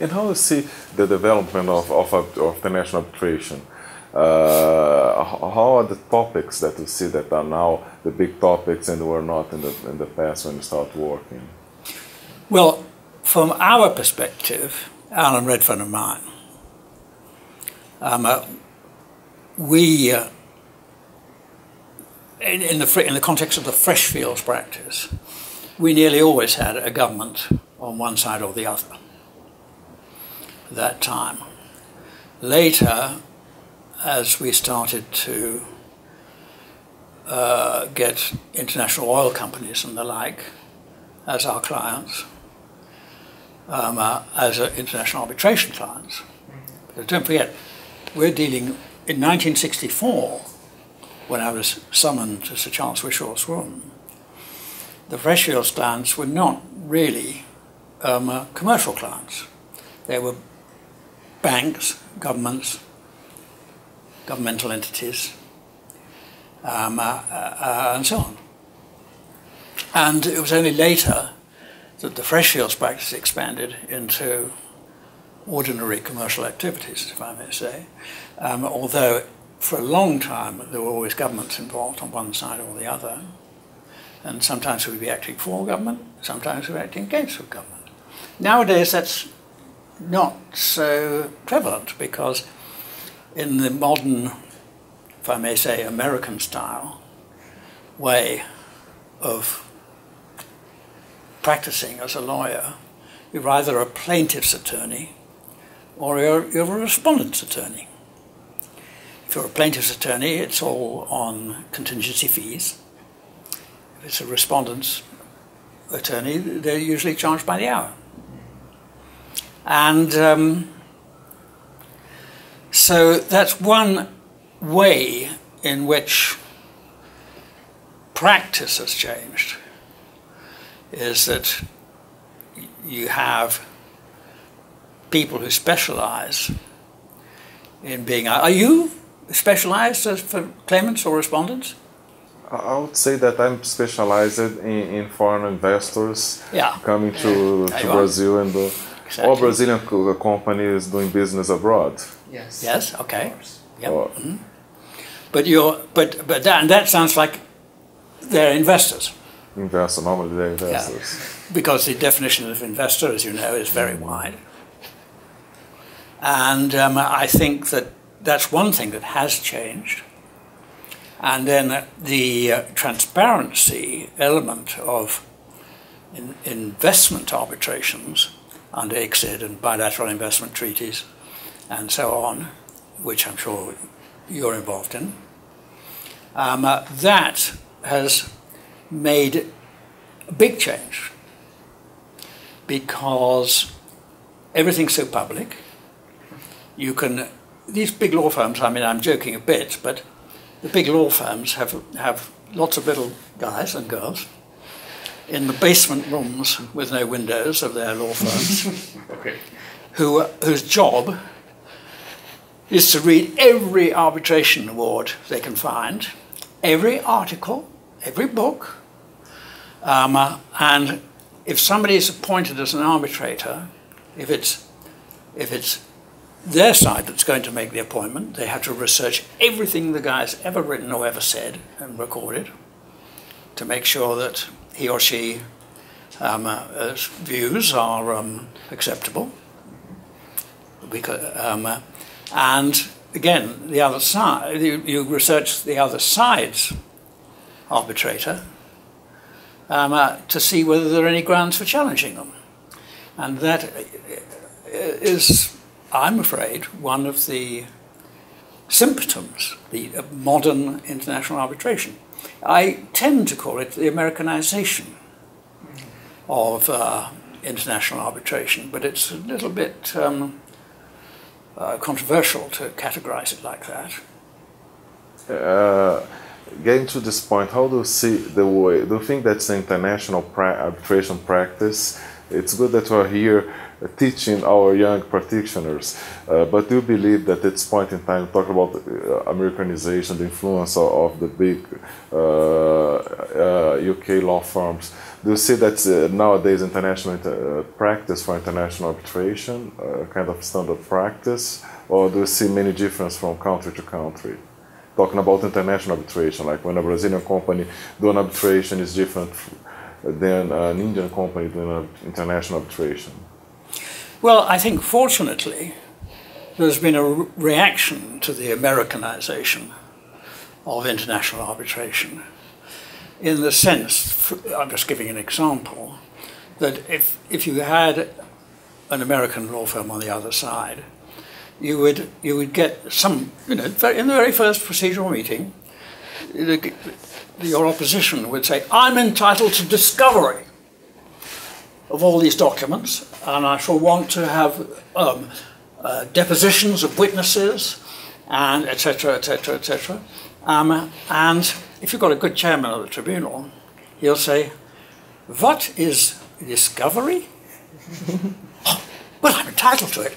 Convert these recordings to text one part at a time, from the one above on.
And how you see the development of the national arbitration? How are the topics that you see that are now the big topics and were not in the past when you start working? Well, from our perspective, Alan Redfern and mine, we, in the context of the fresh fields practice, we nearly always had a government on one side or the other at that time. Later, as we started to get international oil companies and the like as our clients, as international arbitration clients. But don't forget, we're dealing in 1964, when I was summoned to Sir Charles Wishaw's room, the fresh fields clients were not really commercial clients. They were banks, governments, governmental entities, and so on. And it was only later that the fresh fields practice expanded into ordinary commercial activities, if I may say, although for a long time there were always governments involved on one side or the other, and sometimes we'd be acting for government, sometimes we'd be acting against government. Nowadays that's not so prevalent, because in the modern, if I may say, American style way of practicing as a lawyer, you're either a plaintiff's attorney or you're a respondent's attorney. If you're a plaintiff's attorney, it's all on contingency fees. If it's a respondent's attorney, they're usually charged by the hour. And so that's one way in which practice has changed, is that you have people who specialize in being... Are you specialized as for claimants or respondents? I would say that I'm specialized in foreign investors coming to Brazil, and all Brazilian companies doing business abroad. Yes. Yes. Okay. Yep. But that sounds like they're investors. Normally they're investors. Yeah. Because the definition of investor, as you know, is very wide. And I think that that's one thing that has changed. And then the transparency element of investment arbitrations under ICSID and bilateral investment treaties and so on, which I'm sure you're involved in, that has made a big change, because everything's so public. You can, these big law firms, I mean, I'm joking a bit, but the big law firms have lots of little guys and girls in the basement rooms with no windows of their law firms, okay, whose job is to read every arbitration award they can find, every article, every book, and if somebody is appointed as an arbitrator, if it's their side that's going to make the appointment, they have to research everything the guy's ever written or ever said and recorded to make sure that he or she views are acceptable. Because, and again, the other side, you research the other side's arbitrator to see whether there are any grounds for challenging them. And that is, I'm afraid, one of the symptoms of modern international arbitration. I tend to call it the Americanization of international arbitration, but it's a little bit controversial to categorize it like that. Getting to this point, how do you see the way? Do you think that's the international arbitration practice? It's good that we're here teaching our young practitioners, but do you believe that at this point in time, talk about Americanization, the influence of the big UK law firms, Do you see that nowadays international practice for international arbitration, kind of standard practice, or do you see many difference from country to country? Talking about international arbitration, like when a Brazilian company doing arbitration is different than an Indian company doing international arbitration. Well, I think fortunately there's been a reaction to the Americanization of international arbitration, in the sense, I'm just giving an example, that if you had an American law firm on the other side, you would get some, in the very first procedural meeting, your opposition would say, I'm entitled to discovery of all these documents, and I shall want to have depositions of witnesses, and etc., etc., etc. And if you've got a good chairman of the tribunal, he'll say, what is discovery? Well, I'm entitled to it.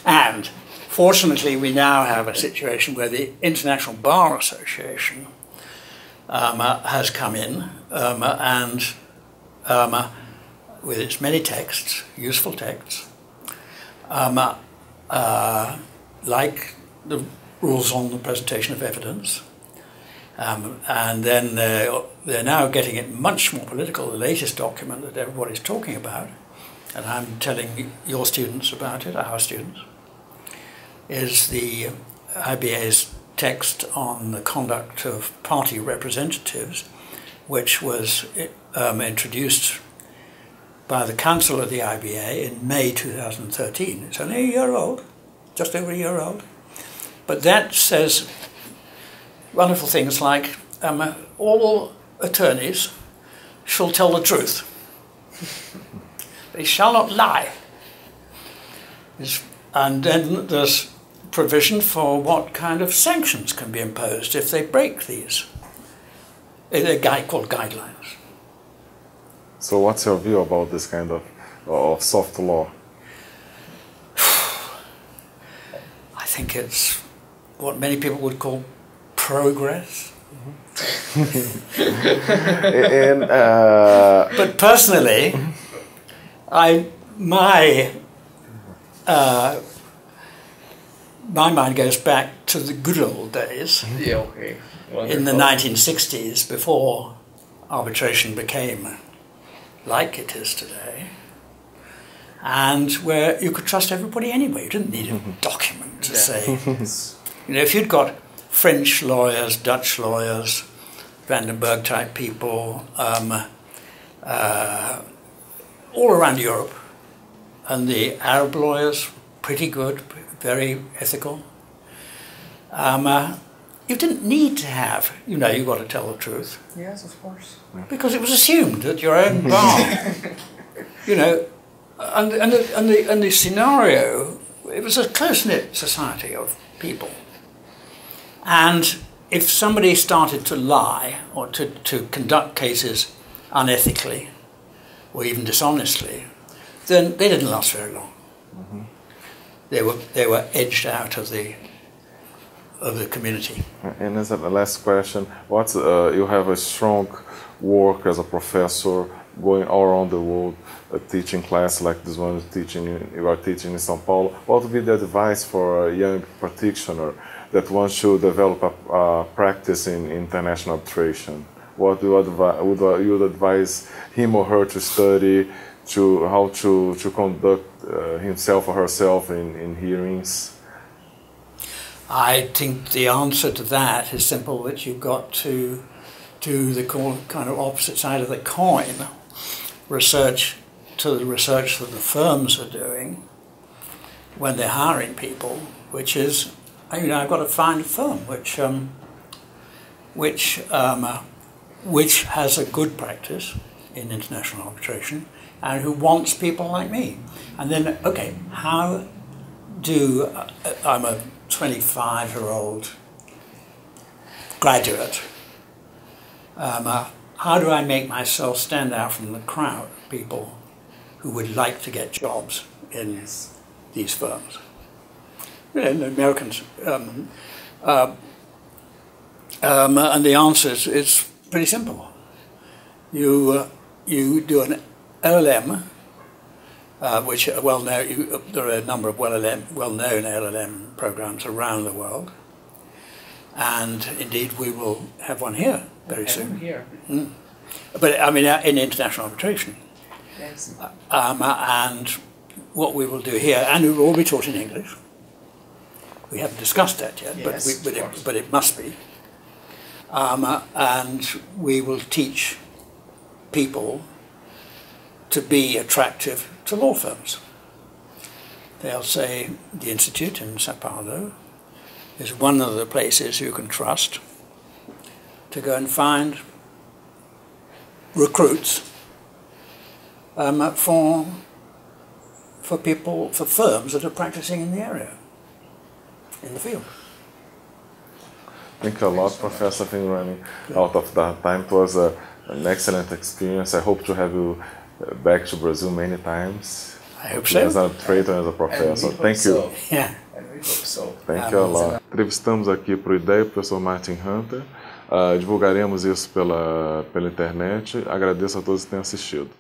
And fortunately, we now have a situation where the International Bar Association has come in and with its many texts, useful texts, like the rules on the presentation of evidence, and then they're now getting it much more political. The latest document that everybody's talking about, and I'm telling your students about it, our students, is the IBA's text on the conduct of party representatives, which was introduced by the Council of the IBA in May 2013. It's only a year old, just over a year old. But that says wonderful things like all attorneys shall tell the truth. They shall not lie. And then there's provision for what kind of sanctions can be imposed if they break these. They're called guidelines. So what's your view about this kind of soft law? I think it's what many people would call progress. But personally, my mind goes back to the good old days. Yeah, okay. In the 1960s, before arbitration became like it is today, and where you could trust everybody anyway. You didn't need a document to say. If you'd got French lawyers, Dutch lawyers, Vandenberg type people, all around Europe, and the Arab lawyers, pretty good, very ethical. You didn't need to have, you've got to tell the truth. Yes, of course. Because it was assumed that your own bar, and the scenario, it was a close-knit society of people. And if somebody started to lie or to conduct cases unethically or even dishonestly, then they didn't last very long. Mm-hmm. They were edged out of the community. And as a last question, you have a strong work as a professor going all around the world, teaching classes like this one you are teaching in São Paulo. What would be the advice for a young practitioner that one should develop a practice in international arbitration? What would you advise him or her to study, how to conduct himself or herself in hearings? I think the answer to that is simple, that you've got to do the kind of opposite side of the coin, research to the research that the firms are doing when they're hiring people, which is, I've got to find a firm which has a good practice in international arbitration and who wants people like me. And then, okay, how do I'm a 25-year-old graduate. How do I make myself stand out from the crowd of people who would like to get jobs in these firms? The Americans. And the answer is pretty simple. you do an LLM, which are well-known. There are a number of well-known LLM programs around the world, and indeed we will have one here very soon. Here. But I mean, in international arbitration. Yes. And what we will do here, and it will all be taught in English. We haven't discussed that yet, Yes, but it must be. And we will teach people to be attractive to law firms. They'll say the Institute in Sao Paulo is one of the places you can trust to go and find recruits for firms that are practicing in the area, in the field. Thank you a lot, Professor. I think running out of that time, it was an excellent experience. I hope to have you back to Brazil many times. I hope so. As a trader, as a professor. Thank you. Yeah. And we hope so. Thank you a lot. Entrevistamos aqui para o IDEA o professor Martin Hunter. Divulgaremos isso pela internet. Agradeço a todos que têm assistido.